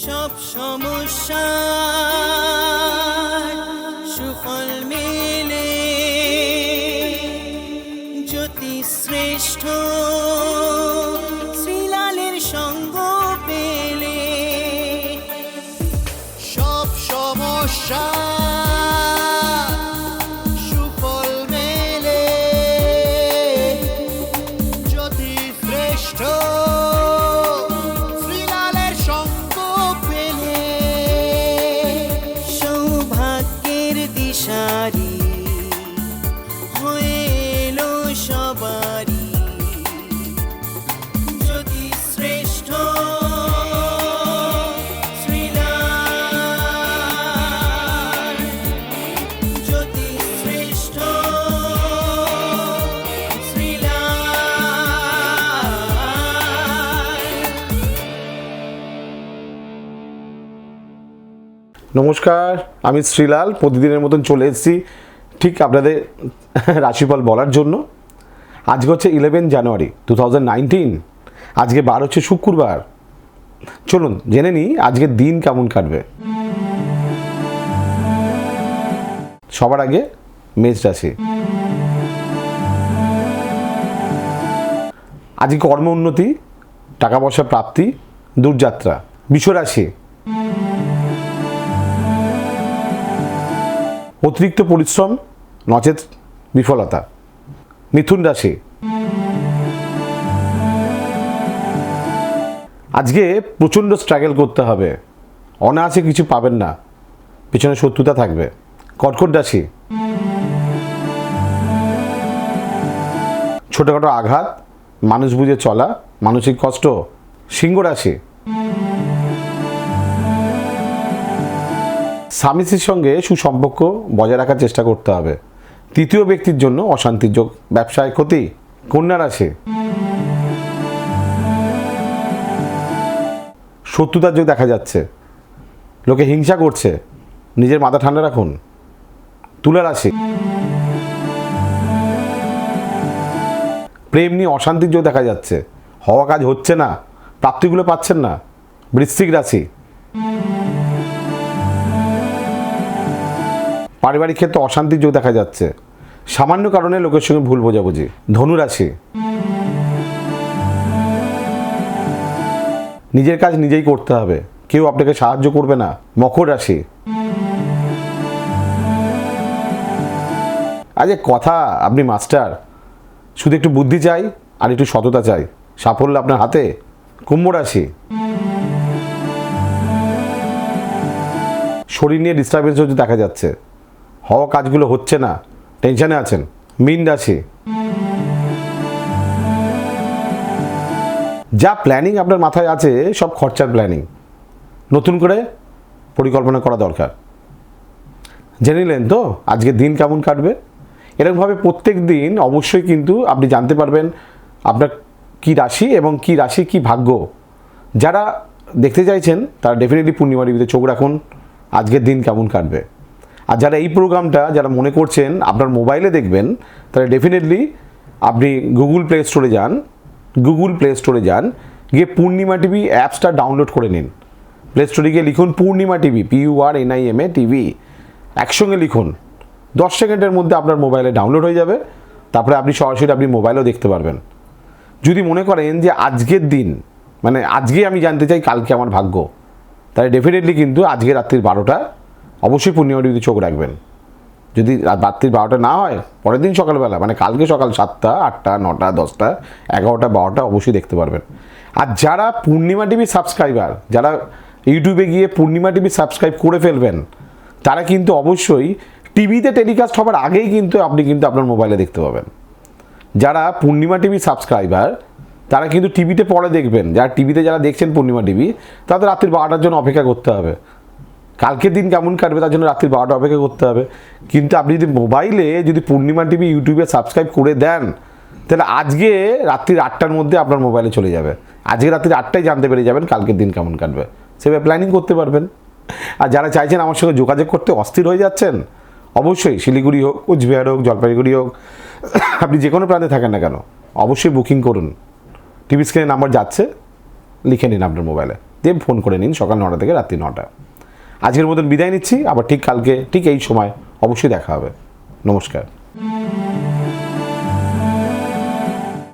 সব সমস্যা সুফল মেলে জ্যোতি শ্রেষ্ঠ শ্রীলালের সঙ্গ পেলে। সব সমস্যা সুফল মেলে জ্যোতি শ্রেষ্ঠ শ্রীলালের সঙ্গ পেলে। সৌভাগ্যের দিশারি হয়ে এলো সবারই জ্যোতি শ্রেষ্ঠ শ্রীলাল, জ্যোতি শ্রেষ্ঠ শ্রীলাল। নমস্কার, আমি শ্রীলাল। প্রতিদিনের মতন চলে এসেছি ঠিক আপনাদের রাশিফল বলার জন্য। আজকে হচ্ছে 11 জানুয়ারি 2019। আজকে বার হচ্ছে শুক্রবার। চলুন জেনে নিই আজকের দিন কেমন কাটবে। সবার আগে মেষ রাশি। আজকে কর্ম উন্নতি, টাকা পয়সা প্রাপ্তি, দূরযাত্রা। বৃষ রাশি। অতিরিক্ত পরিশ্রম নচেত বিফলতা। মিথুন রাশি। আজকে প্রচণ্ড স্ট্রাগল করতে হবে, অনায়াসে কিছু পাবেন না, পেছনে শত্রুতা থাকবে। কর্কট রাশি। ছোটোখাটো আঘাত, মানুষ বুঝে চলা, মানসিক কষ্ট। সিংহ রাশি। স্বামী স্ত্রীর সঙ্গে সুসম্পর্ক বজায় রাখার চেষ্টা করতে হবে। তৃতীয় ব্যক্তির জন্য অশান্তির যোগ, ব্যবসায় ক্ষতি। কন্যা রাশি। শত্রুতার যোগ দেখা যাচ্ছে, লোকে হিংসা করছে, নিজের মাথা ঠান্ডা রাখুন। তুলা রাশি। প্রেম নিয়ে অশান্তির যোগ দেখা যাচ্ছে, হওয়া কাজ হচ্ছে না, প্রাপ্তিগুলো পাচ্ছেন না। বৃশ্চিক রাশি। পারিবারিক ক্ষেত্রে অশান্তির যোগ দেখা যাচ্ছে, সামান্য কারণে লোকের সঙ্গে ভুল বোঝাবুঝি। ধনু রাশি। নিজের কাজ নিজেই করতে হবে, কেউ আপনাকে সাহায্য করবে না। মকর রাশি। আজ কথা আপনি মাস্টার, শুধু একটু বুদ্ধি চাই আর একটু সততা চাই, সাফল্য আপনার হাতে। কুম্ভ রাশি। শরীর নিয়ে ডিস্টারবেন্স হচ্ছে দেখা যাচ্ছে, হওয়া কাজগুলো হচ্ছে না, টেনশনে আছেন। মীন রাশি। যা প্ল্যানিং আপনার মাথায় আছে সব খরচার প্ল্যানিং, নতুন করে পরিকল্পনা করা দরকার। জেনে নিলেন তো আজকের দিন কেমন কাটবে। এরকমভাবে প্রত্যেক দিন অবশ্যই কিন্তু আপনি জানতে পারবেন আপনার কি রাশি এবং কি রাশি কি ভাগ্য। যারা দেখতে চাইছেন তারা ডেফিনেটলি পূর্ণিমা টিভিতে চোখ রাখুন, আজকের দিন কেমন কাটবে। আর যারা এই প্রোগ্রামটা যারা মনে করছেন আপনার মোবাইলে দেখবেন, তাহলে ডেফিনেটলি আপনি গুগল প্লে স্টোরে যান, গিয়ে পূর্ণিমা টিভি অ্যাপসটা ডাউনলোড করে নিন। প্লে স্টোরে গিয়ে লিখুন পূর্ণিমা টিভি, PURNIMA টিভি, একসঙ্গে লিখুন। 10 সেকেন্ডের মধ্যে আপনার মোবাইলে ডাউনলোড হয়ে যাবে। তারপরে আপনি সরাসরি আপনি মোবাইলেও দেখতে পারবেন। যদি মনে করেন যে আজকের দিন মানে আজকে আমি জানতে চাই কালকে আমার ভাগ্য, তাহলে ডেফিনেটলি কিন্তু আজকে রাত্রির 12টা অবশ্যই পূর্ণিমা টিভিতে চোখ রাখবেন। যদি রাত্রির 12টা না হয়, পরের দিন সকালবেলা মানে কালকে সকাল 7টা, 8টা, 9টা, 10টা, 11টা, 12টা অবশ্যই দেখতে পারবেন। আর যারা পূর্ণিমা টিভি সাবস্ক্রাইবার, যারা ইউটিউবে গিয়ে পূর্ণিমা টিভি সাবস্ক্রাইব করে ফেলবেন, তারা কিন্তু অবশ্যই টিভিতে টেলিকাস্ট হবার আগেই কিন্তু আপনি কিন্তু আপনার মোবাইলে দেখতে পাবেন। যারা পূর্ণিমা টিভি সাবস্ক্রাইবার তারা কিন্তু টিভিতে পরে দেখবেন। যারা টিভিতে যারা দেখছেন পূর্ণিমা টিভি, তাদের রাত্রির 12টার জন্য অপেক্ষা করতে হবে। কালকের দিন কেমন কাটবে তার জন্য রাত্রির 12টা অপেক্ষা করতে হবে। কিন্তু আপনি যদি মোবাইলে যদি পূর্ণিমা টিভি ইউটিউবে সাবস্ক্রাইব করে দেন, তাহলে আজকে রাত্রির 8টার মধ্যে আপনার মোবাইলে চলে যাবে। আজকে রাত্রির 8টায় জানতে পেরে যাবেন কালকের দিন কেমন কাটবে, সেভাবে প্ল্যানিং করতে পারবেন। আর যারা চাইছেন আমার সঙ্গে যোগাযোগ করতে অস্থির হয়ে যাচ্ছেন, অবশ্যই শিলিগুড়ি হোক, কোচবিহার হোক, জলপাইগুড়ি হোক, আপনি যে কোনো প্রান্তে থাকেন না কেন, অবশ্যই বুকিং করুন। টিভি স্ক্রিনে নাম্বার যাচ্ছে, লিখে নিন আপনার মোবাইলে, দায়িত্বে ফোন করে নিন সকাল 9টা থেকে রাত্রি 9টা। আজকের মতন বিদায় নিচ্ছি, আবার ঠিক কালকে ঠিক এই সময় অবশ্যই দেখা হবে। নমস্কার।